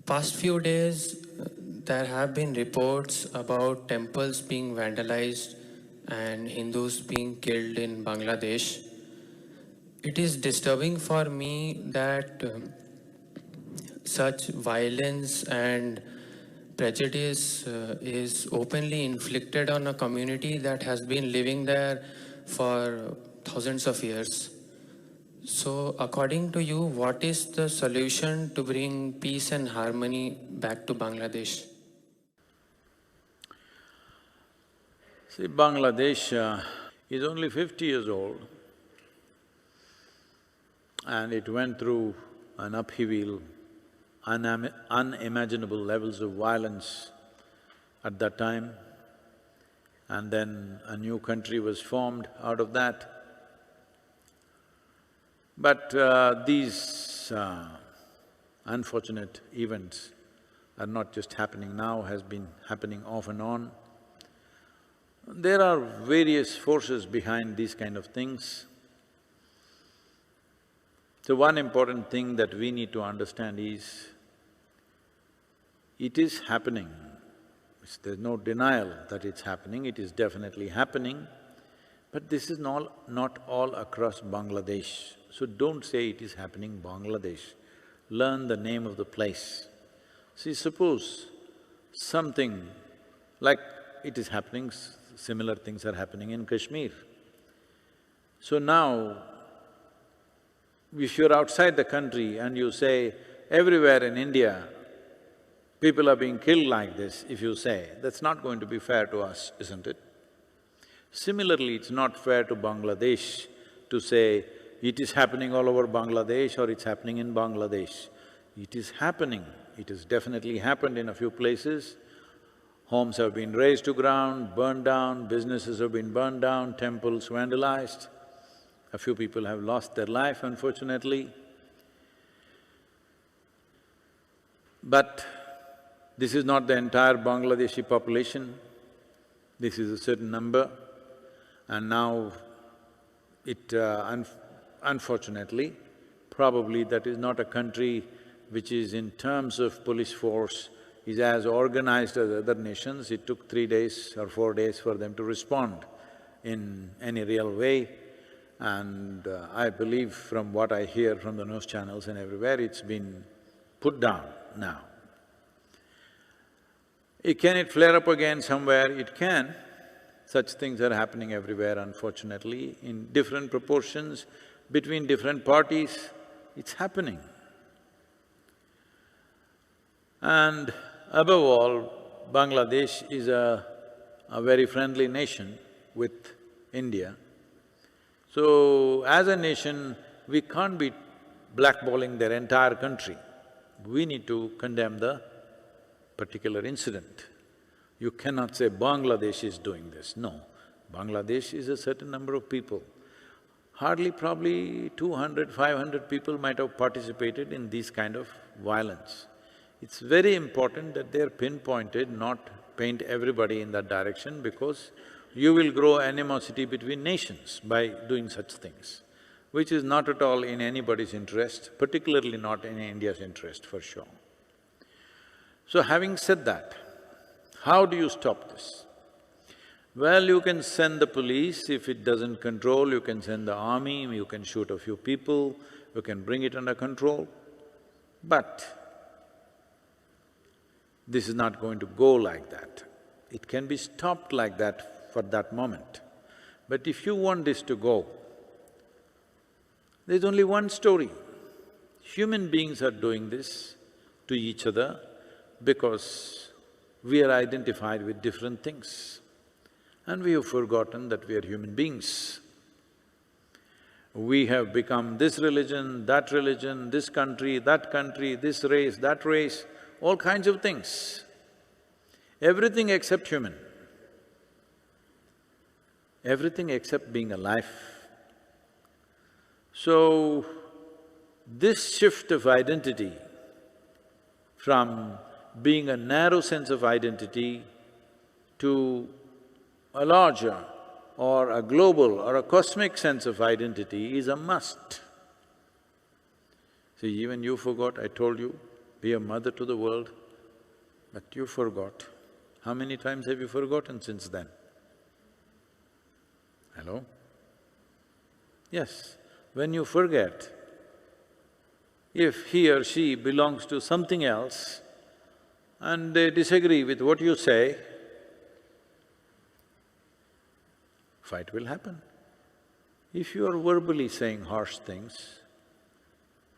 Past few days, there have been reports about temples being vandalized and Hindus being killed in Bangladesh. It is disturbing for me that such violence and prejudice is openly inflicted on a community that has been living there for thousands of years. So, according to you, what is the solution to bring peace and harmony back to Bangladesh? See, Bangladesh is only 50 years old and it went through an upheaval, unimaginable levels of violence at that time, and then a new country was formed out of that. But these unfortunate events are not just happening now, has been happening off and on. There are various forces behind these kind of things. So one important thing that we need to understand is, it is happening. There's no denial that it's happening, it is definitely happening, but this is not all across Bangladesh. So don't say it is happening Bangladesh, learn the name of the place. See, suppose something like it is happening, similar things are happening in Kashmir. So now, if you're outside the country and you say, everywhere in India, people are being killed like this, if you say, that's not going to be fair to us, isn't it? Similarly, it's not fair to Bangladesh to say, it is happening all over Bangladesh or it's happening in Bangladesh. It is happening, it has definitely happened in a few places. Homes have been razed to ground, burned down, businesses have been burned down, temples vandalized. A few people have lost their life, unfortunately. But this is not the entire Bangladeshi population, this is a certain number, and now unfortunately, probably that is not a country which is in terms of police force is as organized as other nations. It took 3 days or 4 days for them to respond in any real way. And I believe from what I hear from the news channels and everywhere, it's been put down now. Can it flare up again somewhere? It can. Such things are happening everywhere, unfortunately, in different proportions, between different parties, it's happening. And above all, Bangladesh is a very friendly nation with India. So, as a nation, we can't be blackballing their entire country. We need to condemn the particular incident. You cannot say Bangladesh is doing this, no. Bangladesh is a certain number of people. Hardly probably 200, 500 people might have participated in this kind of violence. It's very important that they're pinpointed, not paint everybody in that direction, because you will grow animosity between nations by doing such things, which is not at all in anybody's interest, particularly not in India's interest, for sure. So having said that, how do you stop this? Well, you can send the police, if it doesn't control, you can send the army, you can shoot a few people, you can bring it under control. But this is not going to go like that. It can be stopped like that for that moment. But if you want this to go, there's only one story. Human beings are doing this to each other because we are identified with different things. And we have forgotten that we are human beings. We have become this religion, this country, this race, that race, all kinds of things. Everything except human. Everything except being alive. So, this shift of identity from being a narrow sense of identity to a larger or a global or a cosmic sense of identity is a must. See, even you forgot, I told you, be a mother to the world, but you forgot. How many times have you forgotten since then? Hello? Yes, when you forget, if he or she belongs to something else and they disagree with what you say, fight will happen. If you are verbally saying harsh things,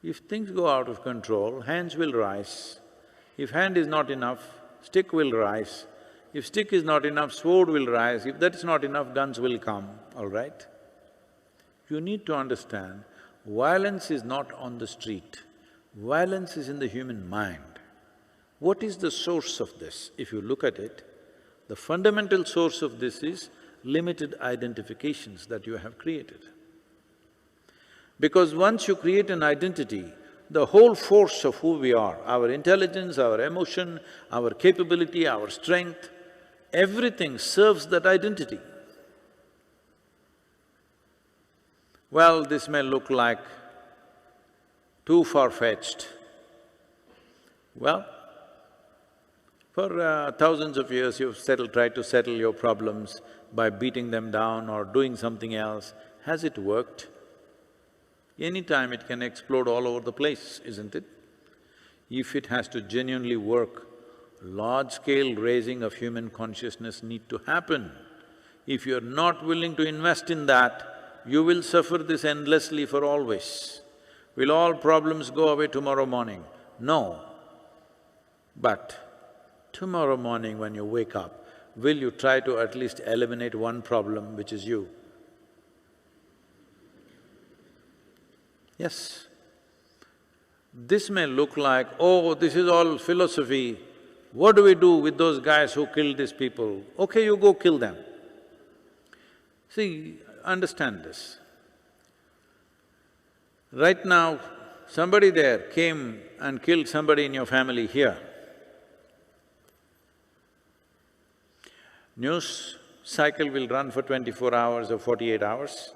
if things go out of control, hands will rise. If hand is not enough, stick will rise. If stick is not enough, sword will rise. If that is not enough, guns will come, all right? You need to understand, violence is not on the street, violence is in the human mind. What is the source of this? If you look at it, the fundamental source of this is limited identifications that you have created. Because once you create an identity, the whole force of who we are, our intelligence, our emotion, our capability, our strength, everything serves that identity. Well, this may look like too far-fetched. Well, for thousands of years you've tried to settle your problems by beating them down or doing something else. Has it worked? Anytime it can explode all over the place, isn't it? If it has to genuinely work, large-scale raising of human consciousness need to happen. If you're not willing to invest in that, you will suffer this endlessly for always. Will all problems go away tomorrow morning? No. But tomorrow morning when you wake up, will you try to at least eliminate one problem, which is you? Yes. This may look like, oh, this is all philosophy. What do we do with those guys who killed these people? Okay, you go kill them. See, understand this. Right now, somebody there came and killed somebody in your family here. News cycle will run for 24 hours or 48 hours.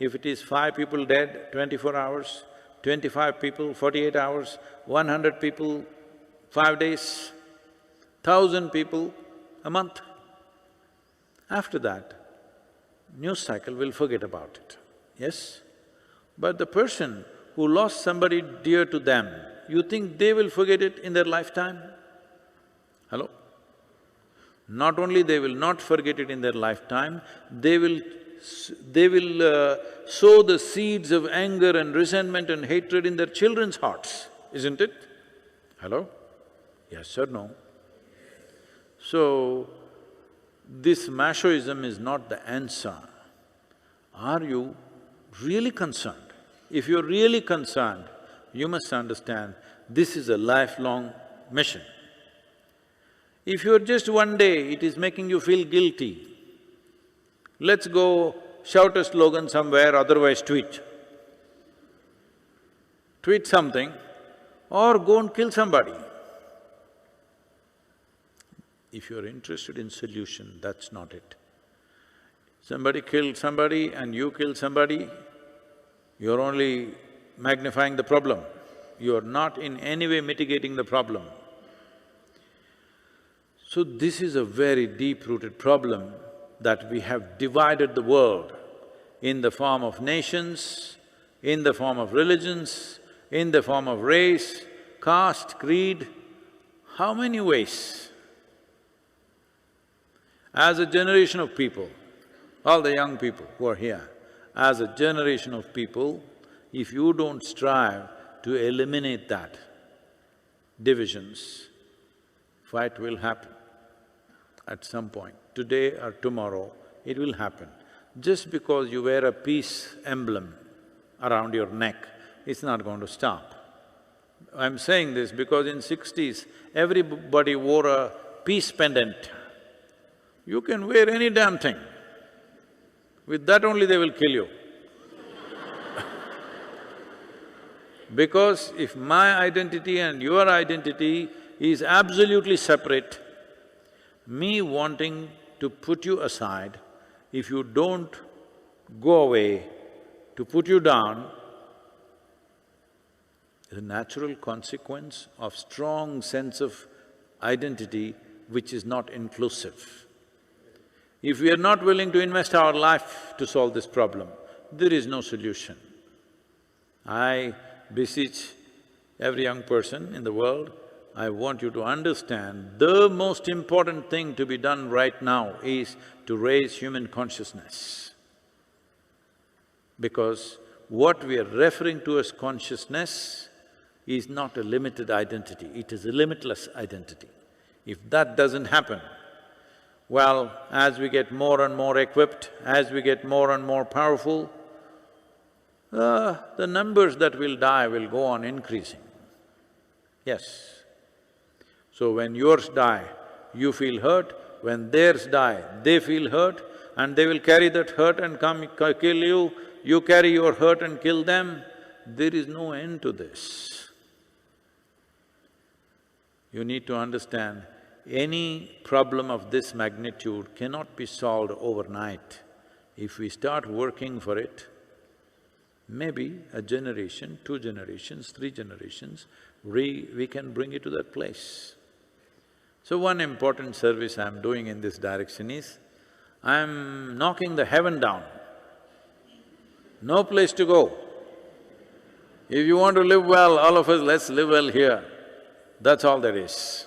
If it is 5 people dead, 24 hours, 25 people, 48 hours, 100 people, 5 days, 1,000 people, a month. After that, news cycle will forget about it, yes? But the person who lost somebody dear to them, you think they will forget it in their lifetime? Hello? Not only they will not forget it in their lifetime, they will sow the seeds of anger and resentment and hatred in their children's hearts, isn't it? Hello? Yes or no? So, this machoism is not the answer. Are you really concerned? If you're really concerned, you must understand this is a lifelong mission. If you're just one day, it is making you feel guilty, let's go shout a slogan somewhere, otherwise tweet. Tweet something or go and kill somebody. If you're interested in solution, that's not it. Somebody killed somebody and you killed somebody, you're only magnifying the problem. You're not in any way mitigating the problem. So this is a very deep-rooted problem that we have divided the world in the form of nations, in the form of religions, in the form of race, caste, creed. How many ways? As a generation of people, all the young people who are here, as a generation of people, if you don't strive to eliminate that divisions, fight will happen at some point. Today or tomorrow, it will happen. Just because you wear a peace emblem around your neck, it's not going to stop. I'm saying this because in 60s, everybody wore a peace pendant. You can wear any damn thing. With that only they will kill you. Because if my identity and your identity is absolutely separate, me wanting to put you aside, if you don't go away, to put you down, a natural consequence of strong sense of identity which is not inclusive. If we are not willing to invest our life to solve this problem, there is no solution. I beseech every young person in the world, I want you to understand the most important thing to be done right now is to raise human consciousness. Because what we are referring to as consciousness is not a limited identity, it is a limitless identity. If that doesn't happen, well, as we get more and more equipped, as we get more and more powerful, the numbers that will die will go on increasing. Yes. So when yours die, you feel hurt, when theirs die, they feel hurt, and they will carry that hurt and come kill you, you carry your hurt and kill them. There is no end to this. You need to understand, any problem of this magnitude cannot be solved overnight. If we start working for it, maybe a generation, 2 generations, 3 generations, we can bring it to that place. So one important service I'm doing in this direction is, I'm knocking the heaven down. No place to go. If you want to live well, all of us, let's live well here. That's all there is.